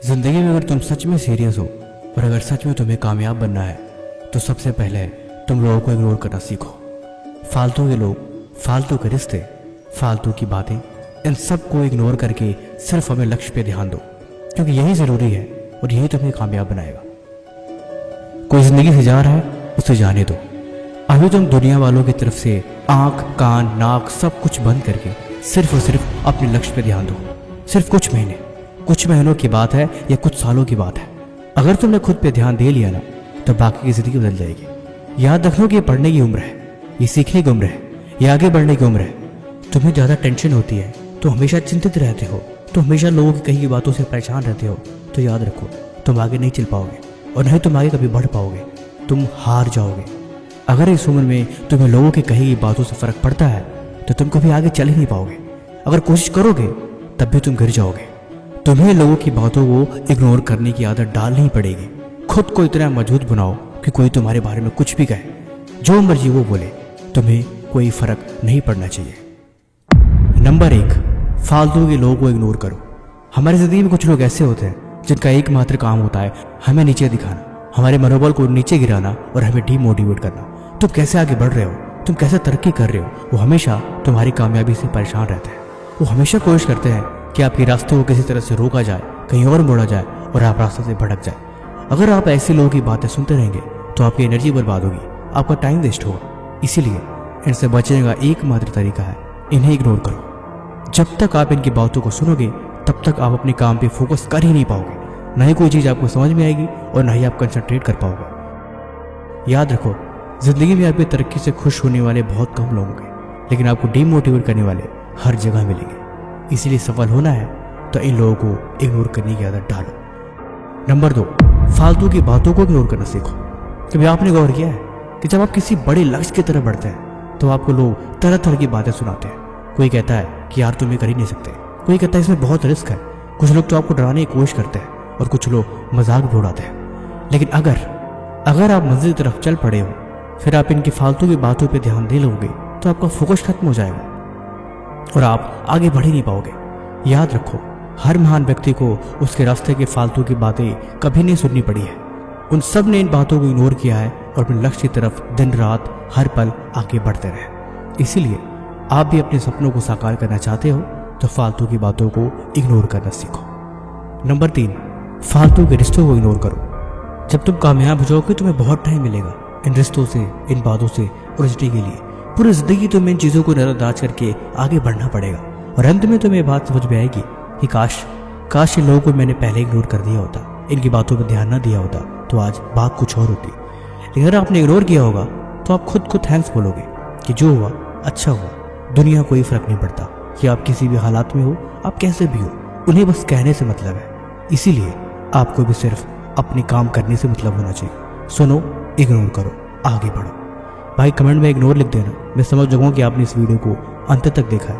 जिंदगी में अगर तुम सच में सीरियस हो और अगर सच में तुम्हें कामयाब बनना है तो सबसे पहले तुम लोगों को इग्नोर करना सीखो। फालतू के लोग, फालतू के रिश्ते, फालतू की बातें, इन सब को इग्नोर करके सिर्फ हमें लक्ष्य पे ध्यान दो, क्योंकि यही ज़रूरी है और यही तुम्हें कामयाब बनाएगा। कोई ज़िंदगी से जा रहा है उसे जाने दो। अभी तुम दुनिया वालों की तरफ से आँख, कान, नाक सब कुछ बंद करके सिर्फ और सिर्फ अपने लक्ष्य पे ध्यान दो। सिर्फ कुछ महीनों की बात है या कुछ सालों की बात है। अगर तुमने खुद पे ध्यान दे लिया ना तो बाकी की ज़िंदगी बदल जाएगी। याद रखो कि ये पढ़ने की उम्र है, ये सीखने की उम्र है, ये आगे बढ़ने की उम्र है। तुम्हें ज़्यादा टेंशन होती है तो हमेशा चिंतित रहते हो, तो हमेशा लोगों की कही की बातों से परेशान रहते हो, तो याद रखो तुम आगे नहीं चल पाओगे और नहीं तुम आगे कभी बढ़ पाओगे, तुम हार जाओगे। अगर इस उम्र में तुम्हें लोगों की कही की बातों से फ़र्क पड़ता है तो तुम कभी आगे चल ही नहीं पाओगे। अगर कोशिश करोगे तब भी तुम गिर जाओगे। तुम्हें लोगों की बातों को इग्नोर करने की आदत डालनी पड़ेगी। खुद को इतना मजबूत बनाओ कि कोई तुम्हारे बारे में कुछ भी कहे, जो मर्जी वो बोले, तुम्हें कोई फर्क नहीं पड़ना चाहिए। नंबर 1, फालतू के लोगों को इग्नोर करो। हमारी जिंदगी में कुछ लोग ऐसे होते हैं जिनका एकमात्र काम होता है हमें नीचे दिखाना, हमारे मनोबल को नीचे गिराना और हमें डीमोटिवेट करना। तुम कैसे आगे बढ़ रहे हो, तुम कैसे तरक्की कर रहे हो, वो हमेशा तुम्हारी कामयाबी से परेशान रहते हैं। वो हमेशा कोशिश करते हैं कि आपके रास्ते को किसी तरह से रोका जाए, कहीं और मोड़ा जाए और आप रास्ते से भटक जाए। अगर आप ऐसे लोगों की बातें सुनते रहेंगे तो आपकी एनर्जी बर्बाद होगी, आपका टाइम वेस्ट होगा। इसीलिए इनसे बचने का एकमात्र तरीका है इन्हें इग्नोर करो। जब तक आप इनकी बातों को सुनोगे तब तक आप अपने काम पे फोकस कर ही नहीं पाओगे, ना ही कोई चीज़ आपको समझ में आएगी और ना ही आप कंसंट्रेट कर पाओगे। याद रखो, जिंदगी में आपकी तरक्की से खुश होने वाले बहुत कम लोग होंगे, लेकिन आपको डीमोटिवेट करने वाले हर जगह मिलेंगे। इसीलिए सफल होना है तो इन लोगों को इग्नोर करने की आदत डालो। नंबर 2, फालतू की बातों को इग्नोर करना सीखो। कभी आपने गौर किया है कि जब आप किसी बड़े लक्ष्य की तरफ बढ़ते हैं तो आपको लोग तरह तरह की बातें सुनाते हैं। कोई कहता है कि यार तुम ये कर ही नहीं सकते, कोई कहता है इसमें बहुत रिस्क है। कुछ लोग तो आपको डराने की कोशिश करते हैं और कुछ लोग मजाक भी उड़ाते हैं। लेकिन अगर आप मंजिल की तरफ चल पड़े हो, फिर आप इनकी फालतू की बातों पर ध्यान दे लोगे तो आपका फोकस खत्म हो जाएगा और आप आगे बढ़ ही नहीं पाओगे। याद रखो, हर महान व्यक्ति को उसके रास्ते के फालतू की बातें कभी नहीं सुननी पड़ी है। उन सब ने इन बातों को इग्नोर किया है और अपने लक्ष्य की तरफ दिन रात हर पल आगे बढ़ते रहे। इसीलिए आप भी अपने सपनों को साकार करना चाहते हो तो फालतू की बातों को इग्नोर करना सीखो। नंबर 3, फालतू के रिश्तों को इग्नोर करो। जब तुम कामयाब हो जाओगे तुम्हें बहुत टाइम मिलेगा इन रिश्तों से, इन बातों से उलझने के लिए। पूरी जिंदगी तुम्हें इन चीज़ों को नजरअंदाज करके आगे बढ़ना पड़ेगा और अंत में तुम्हें बात समझ में आएगी कि काश इन लोगों को मैंने पहले इग्नोर कर दिया होता, इनकी बातों पर ध्यान ना दिया होता तो आज बात कुछ और होती। लेकिन अगर आपने इग्नोर किया होगा तो आप खुद को थैंक्स बोलोगे कि जो हुआ अच्छा हुआ। दुनिया कोई फर्क नहीं पड़ता कि आप किसी भी हालात में हो, आप कैसे भी हो, उन्हें बस कहने से मतलब है। इसीलिए आपको भी सिर्फ अपने काम करने से मतलब होना चाहिए। सुनो, इग्नोर करो, आगे बढ़ो। भाई कमेंट में इग्नोर लिख देना, मैं समझ जाऊंगा कि आपने इस वीडियो को अंत तक देखा है।